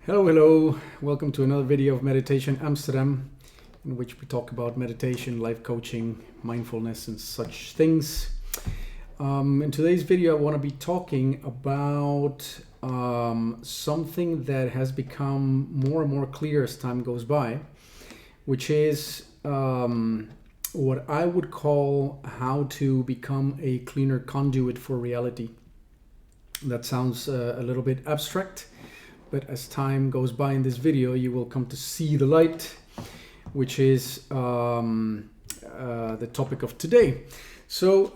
Hello, hello. Welcome to another video of Meditation Amsterdam, in which we talk about meditation, life coaching, mindfulness, and such things. In today's video, I want to be talking about something that has become more and more clear as time goes by, which is what I would call how to become a cleaner conduit for reality. That sounds a little bit abstract, but as time goes by in this video, you will come to see the light, which is the topic of today. So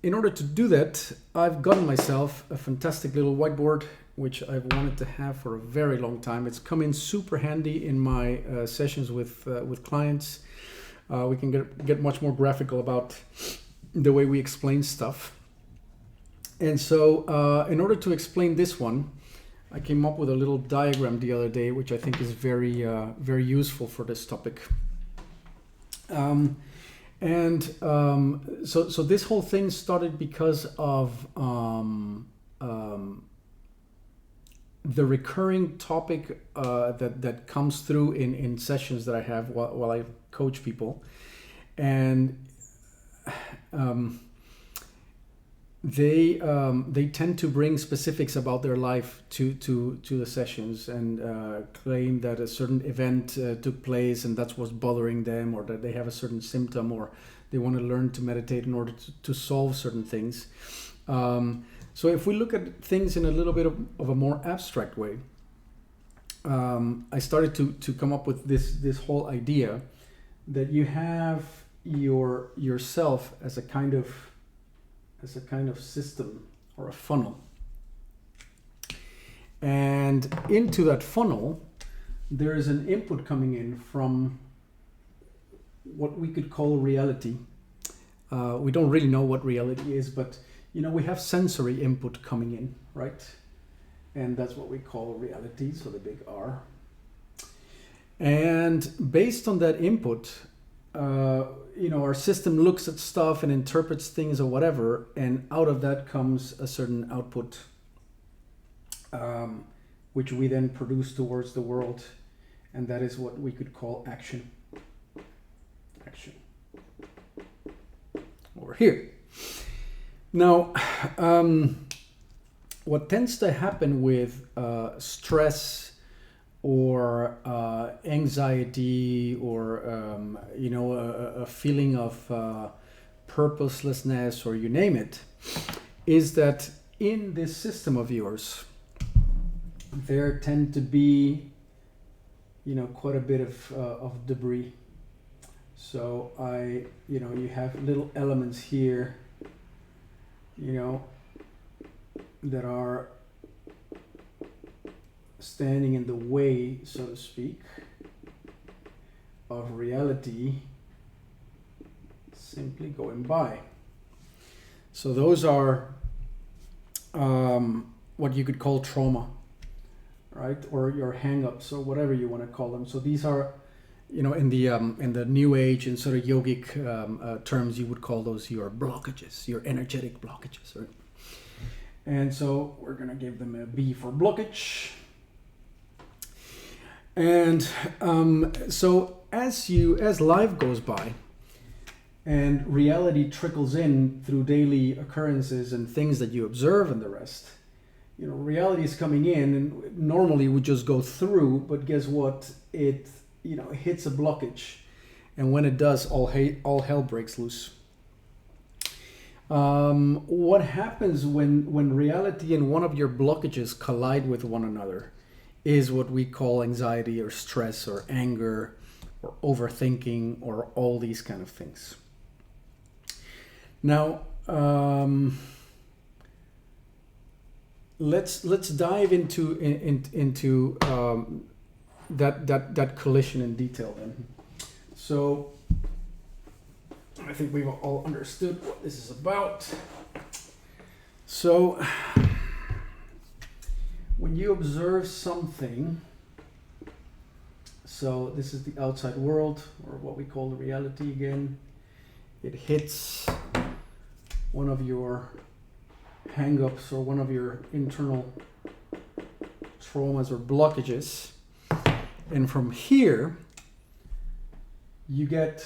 in order to do that, I've gotten myself a fantastic little whiteboard, which I've wanted to have for a very long time. It's come in super handy in my sessions with clients. We can get much more graphical about the way we explain stuff. And so in order to explain this one, I came up with a little diagram the other day, which I think is very useful for this topic. So this whole thing started because of the recurring topic that comes through in sessions that I have while I coach people, and they tend to bring specifics about their life to the sessions and claim that a certain event took place and that's what's bothering them, or that they have a certain symptom, or they want to learn to meditate in order to solve certain things. So if we look at things in a little bit of a more abstract way, I started to come up with this whole idea that you have yourself as a kind of system or a funnel, and into that funnel there is an input coming in from what we could call reality. We don't really know what reality is, but we have sensory input coming in, right? And that's what we call reality, so the big R. And based on that input, our system looks at stuff and interprets things or whatever, and out of that comes a certain output, which we then produce towards the world, and that is what we could call action. Action. Over here. Now, what tends to happen with stress or anxiety, or a feeling of purposelessness, or you name it, is that in this system of yours there tend to be quite a bit of debris. So you have little elements here that are standing in the way, so to speak, of reality simply going by. So those are what you could call trauma, right? Or your hang-ups, or whatever you want to call them. So these are, in the New Age and sort of yogic terms, you would call those your blockages, your energetic blockages, right? And so we're gonna give them a B for blockage. And so as life goes by and reality trickles in through daily occurrences and things that you observe and the rest, reality is coming in, and normally we just go through, but guess what? It hits a blockage, and when it does, all hell breaks loose. What happens when reality and one of your blockages collide with one another is what we call anxiety or stress or anger or overthinking or all these kind of things. Now, let's dive into that collision in detail then. So I think we've all understood what this is about. So when you observe something, so this is the outside world, or what we call the reality again, it hits one of your hang-ups or one of your internal traumas or blockages. And from here, you get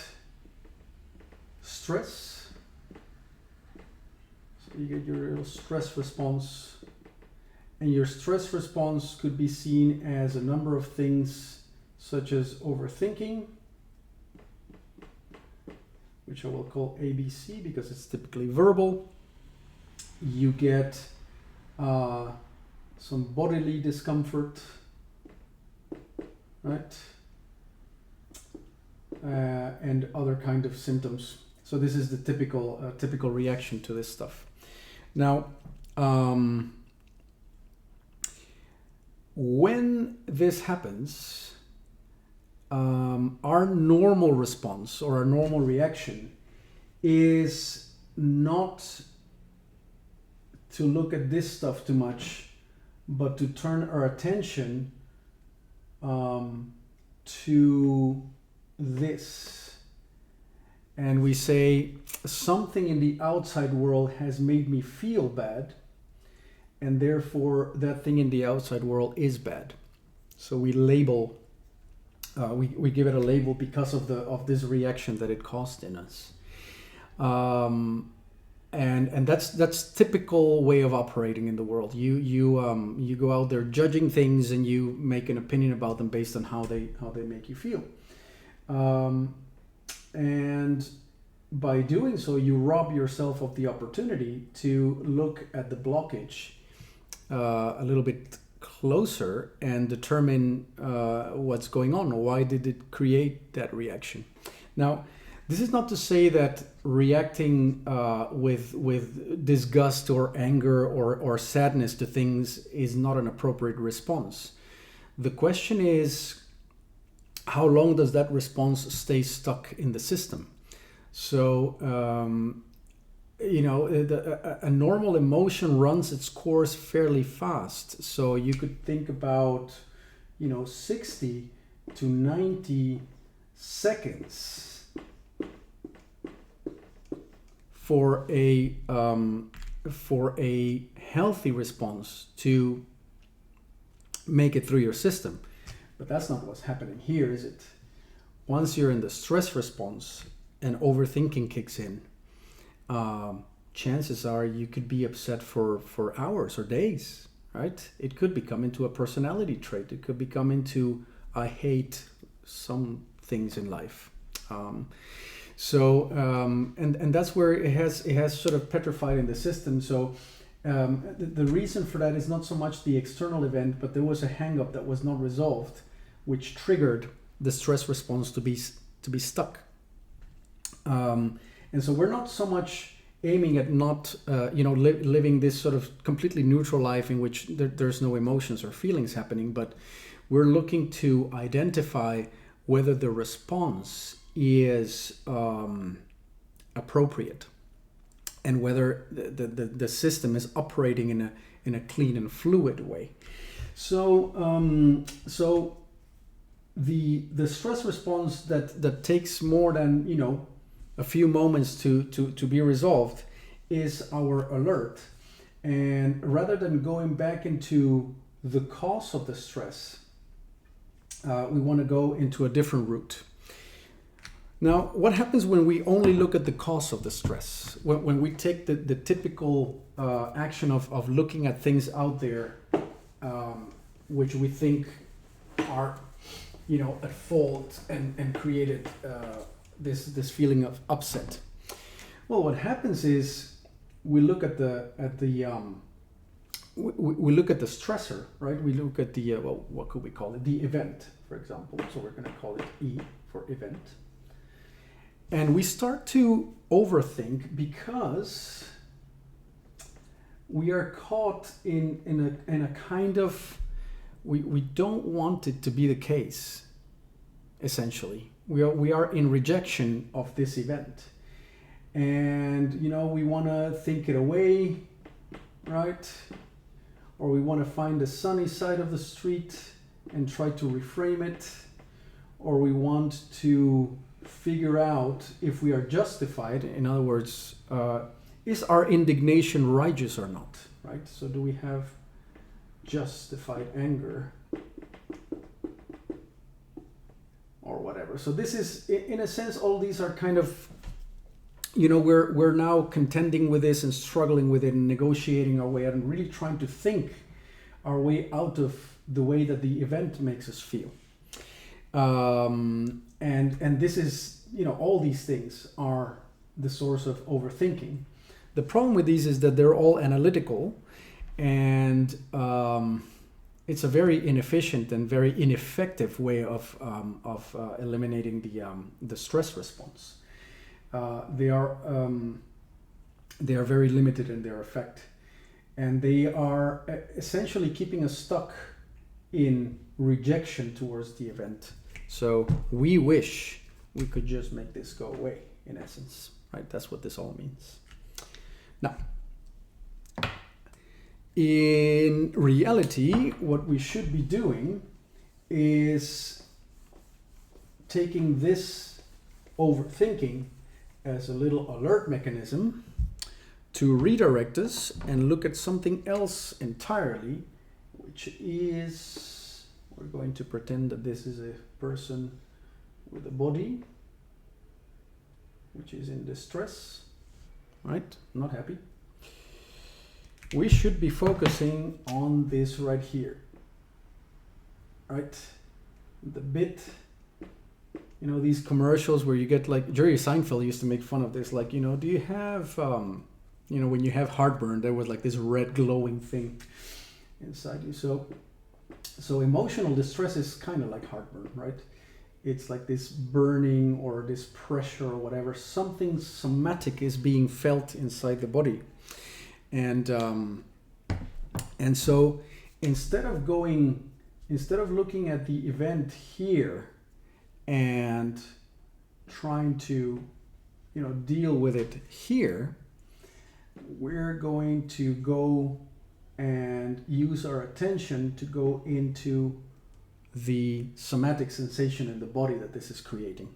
stress. So you get your little stress response. And your stress response could be seen as a number of things, such as overthinking, which I will call ABC because it's typically verbal. You get some bodily discomfort, right? And other kind of symptoms. So this is the typical reaction to this stuff. Now, when this happens, our normal response or our normal reaction is not to look at this stuff too much, but to turn our attention to this. And we say, something in the outside world has made me feel bad, and therefore that thing in the outside world is bad. So we label, we give it a label because of this reaction that it caused in us. And that's typical way of operating in the world. You go out there judging things and you make an opinion about them based on how they make you feel. And by doing so, you rob yourself of the opportunity to look at the blockage a little bit closer and determine what's going on. Why did it create that reaction? Now, this is not to say that reacting with disgust or anger or sadness to things is not an appropriate response. The question is, how long does that response stay stuck in the system? So, a normal emotion runs its course fairly fast. So you could think about, 60 to 90 seconds for a healthy response to make it through your system. But that's not what's happening here, is it? Once you're in the stress response and overthinking kicks in, chances are you could be upset for hours or days, right? It could become into a personality trait. It could become into, I hate some things in life. And that's where it has sort of petrified in the system. So the reason for that is not so much the external event, but there was a hang-up that was not resolved, which triggered the stress response to be stuck. And so we're not so much aiming at not living this sort of completely neutral life in which there's no emotions or feelings happening, but we're looking to identify whether the response is appropriate and whether the system is operating in a clean and fluid way. So the stress response that takes more than a few moments to be resolved is our alert. And rather than going back into the cause of the stress, we want to go into a different route. Now, what happens when we only look at the cause of the stress? When we take the typical action of looking at things out there which we think are at fault and created this feeling of upset. Well, what happens is we look at we look at the stressor, right? We look at the what could we call it? The event, for example. So we're going to call it E for event. And we start to overthink because we are caught in a kind of we don't want it to be the case. Essentially, we are in rejection of this event, and we want to think it away, right? Or we want to find the sunny side of the street and try to reframe it, or we want to figure out if we are justified. In other words, is our indignation righteous or not, right? So do we have justified anger or whatever. So this is, in a sense, all these are kind of, we're now contending with this and struggling with it and negotiating our way out and really trying to think our way out of the way that the event makes us feel. And this is, all these things are the source of overthinking. The problem with these is that they're all analytical, and it's a very inefficient and very ineffective way of eliminating the stress response. They are very limited in their effect, and they are essentially keeping us stuck in rejection towards the event. So we wish we could just make this go away, in essence, right? That's what this all means. Now, in reality, what we should be doing is taking this overthinking as a little alert mechanism to redirect us and look at something else entirely, which is, we're going to pretend that this is a person with a body which is in distress, right? Not happy. We should be focusing on this right here, right? The bit, these commercials where you get, like, Jerry Seinfeld used to make fun of this, like, do you have, when you have heartburn, there was like this red glowing thing inside you. So emotional distress is kind of like heartburn, right? It's like this burning or this pressure or whatever. Something somatic is being felt inside the body. And so instead of looking at the event here and trying to, deal with it here, we're going to go and use our attention to go into the somatic sensation in the body that this is creating.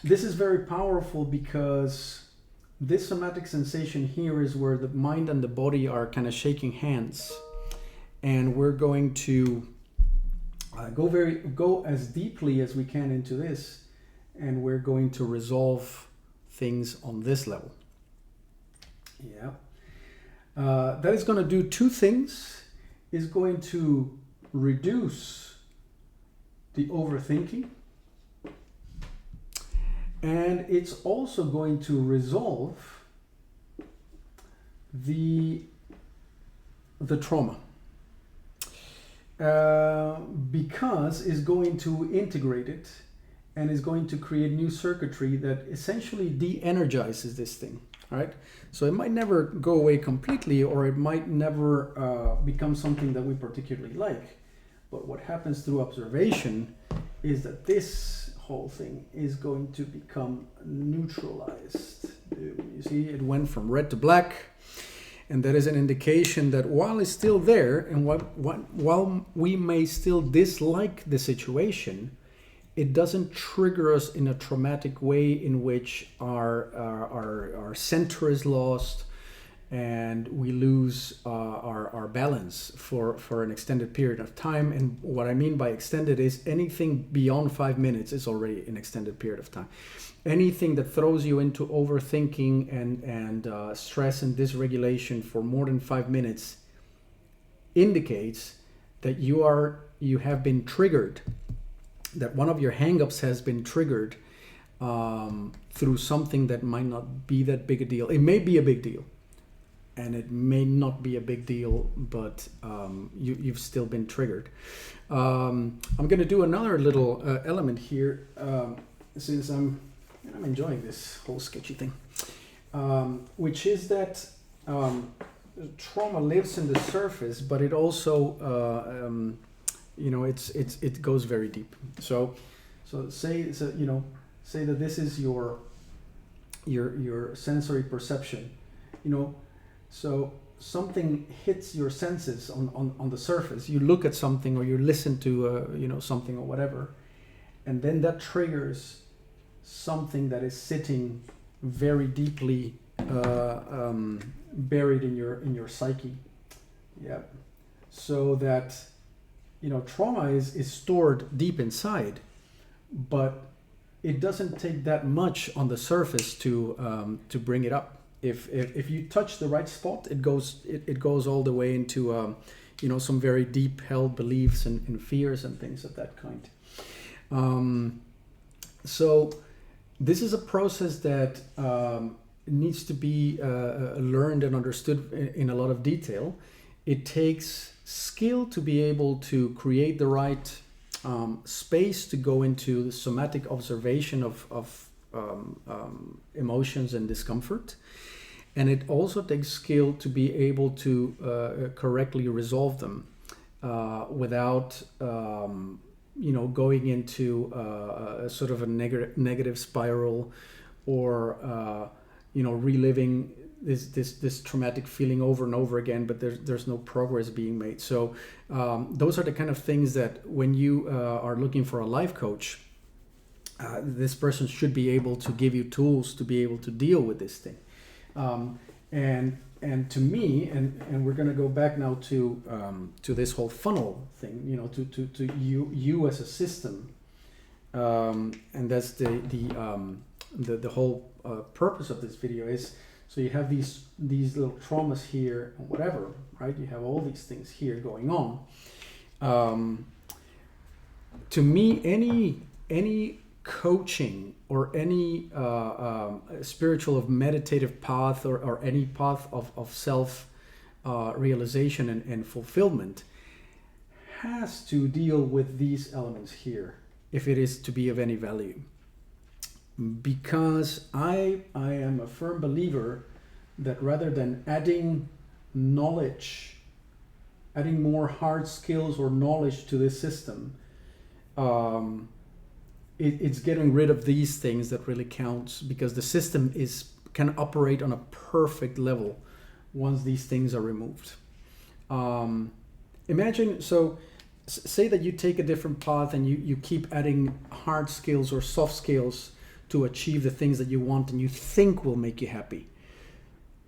This is very powerful because this somatic sensation here is where the mind and the body are kind of shaking hands, and we're going to go as deeply as we can into this, and we're going to resolve things on this level. Yeah, that is going to do two things. Is going to reduce the overthinking, and it's also going to resolve the trauma, because it's going to integrate it and is going to create new circuitry that essentially de-energizes this thing. Right? So it might never go away completely, or it might never become something that we particularly like. But what happens through observation is that this whole thing is going to become neutralized. You see, it went from red to black, and that is an indication that while it's still there, and while we may still dislike the situation, it doesn't trigger us in a traumatic way in which our center is lost and we lose our balance for an extended period of time. And what I mean by extended is anything beyond 5 minutes is already an extended period of time. Anything that throws you into overthinking and stress and dysregulation for more than 5 minutes indicates that you have been triggered, that one of your hang-ups has been triggered through something that might not be that big a deal. It may be a big deal, and it may not be a big deal, but you've still been triggered. I'm going to do another little element here, since I'm enjoying this whole sketchy thing, which is that trauma lives in the surface, but it also it goes very deep. So say that this is your sensory perception, so something hits your senses on the surface. You look at something, or you listen to something or whatever, and then that triggers something that is sitting very deeply buried in your psyche. Yeah. So that, trauma is stored deep inside, but it doesn't take that much on the surface to bring it up. If you touch the right spot, it goes all the way into some very deep held beliefs and fears and things of that kind. So this is a process that needs to be learned and understood in a lot of detail. It takes skill to be able to create the right space to go into the somatic observation of emotions and discomfort. And it also takes skill to be able to correctly resolve them without going into a sort of a negative spiral, or reliving this traumatic feeling over and over again, but there's no progress being made. So those are the kind of things that when you are looking for a life coach, this person should be able to give you tools to be able to deal with this thing. And to me, and we're going to go back now to this whole funnel thing, to you as a system, and that's the whole purpose of this video is, so you have these little traumas here and whatever, right? You have all these things here going on. To me, any coaching or any spiritual or meditative path or any path of self realization and fulfillment has to deal with these elements here if it is to be of any value. Because I am a firm believer that rather than adding knowledge, adding more hard skills or knowledge to this system, it's getting rid of these things that really counts, because the system can operate on a perfect level once these things are removed. Imagine, say that you take a different path and you keep adding hard skills or soft skills to achieve the things that you want and you think will make you happy.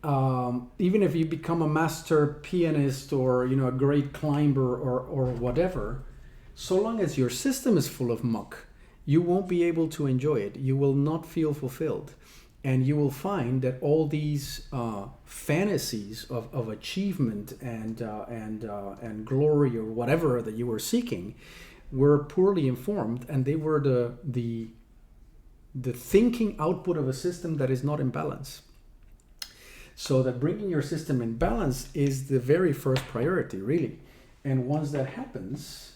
Even if you become a master pianist or a great climber or whatever, so long as your system is full of muck, you won't be able to enjoy it. You will not feel fulfilled. And you will find that all these fantasies of achievement and glory or whatever that you were seeking were poorly informed, and they were the thinking output of a system that is not in balance. So that bringing your system in balance is the very first priority, really. And once that happens,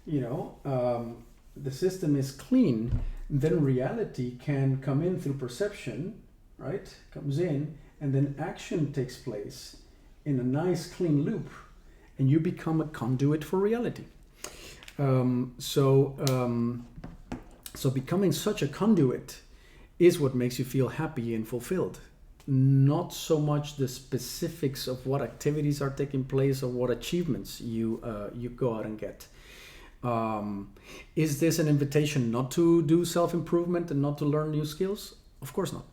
the system is clean, then reality can come in through perception, right? Comes in, and then action takes place in a nice clean loop, and you become a conduit for reality. So becoming such a conduit is what makes you feel happy and fulfilled. Not so much the specifics of what activities are taking place or what achievements you go out and get. Is this an invitation not to do self-improvement and not to learn new skills? Of course not.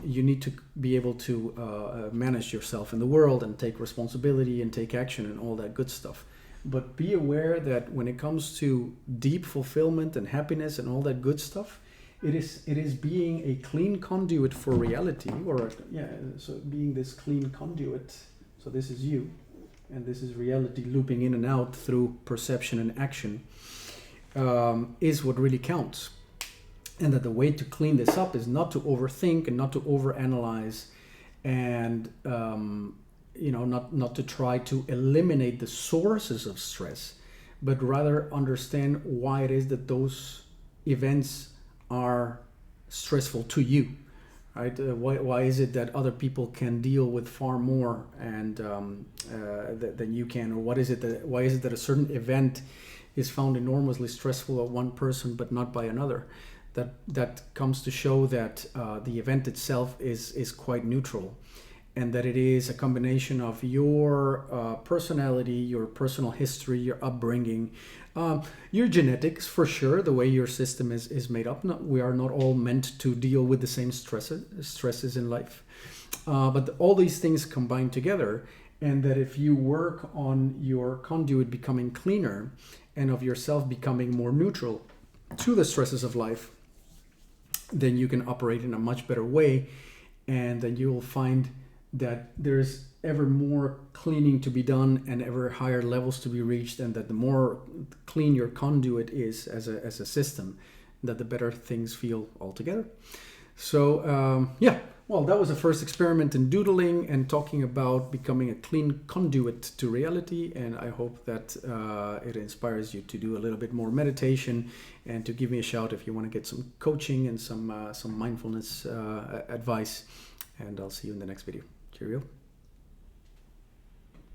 You need to be able to manage yourself in the world and take responsibility and take action and all that good stuff. But be aware that when it comes to deep fulfillment and happiness and all that good stuff, it is being a clean conduit for reality, so being this clean conduit. So this is you, and this is reality looping in and out through perception and action, is what really counts. And that the way to clean this up is not to overthink and not to overanalyze, and not to try to eliminate the sources of stress, but rather understand why it is that those events are stressful to you, right? Why is it that other people can deal with far more and than you can, or why is it that a certain event is found enormously stressful at one person but not by another? That comes to show that the event itself is quite neutral, and that it is a combination of your personality, your personal history, your upbringing, your genetics, for sure, the way your system is made up. We are not all meant to deal with the same stresses in life. But all these things combine together, and that if you work on your conduit becoming cleaner and of yourself becoming more neutral to the stresses of life, then you can operate in a much better way, and then you will find that there's ever more cleaning to be done and ever higher levels to be reached, and that the more clean your conduit is as a system, that the better things feel altogether. So well, that was the first experiment in doodling and talking about becoming a clean conduit to reality, and I hope that it inspires you to do a little bit more meditation, and to give me a shout if you want to get some coaching and some mindfulness advice, and I'll see you in the next video. Cheerio.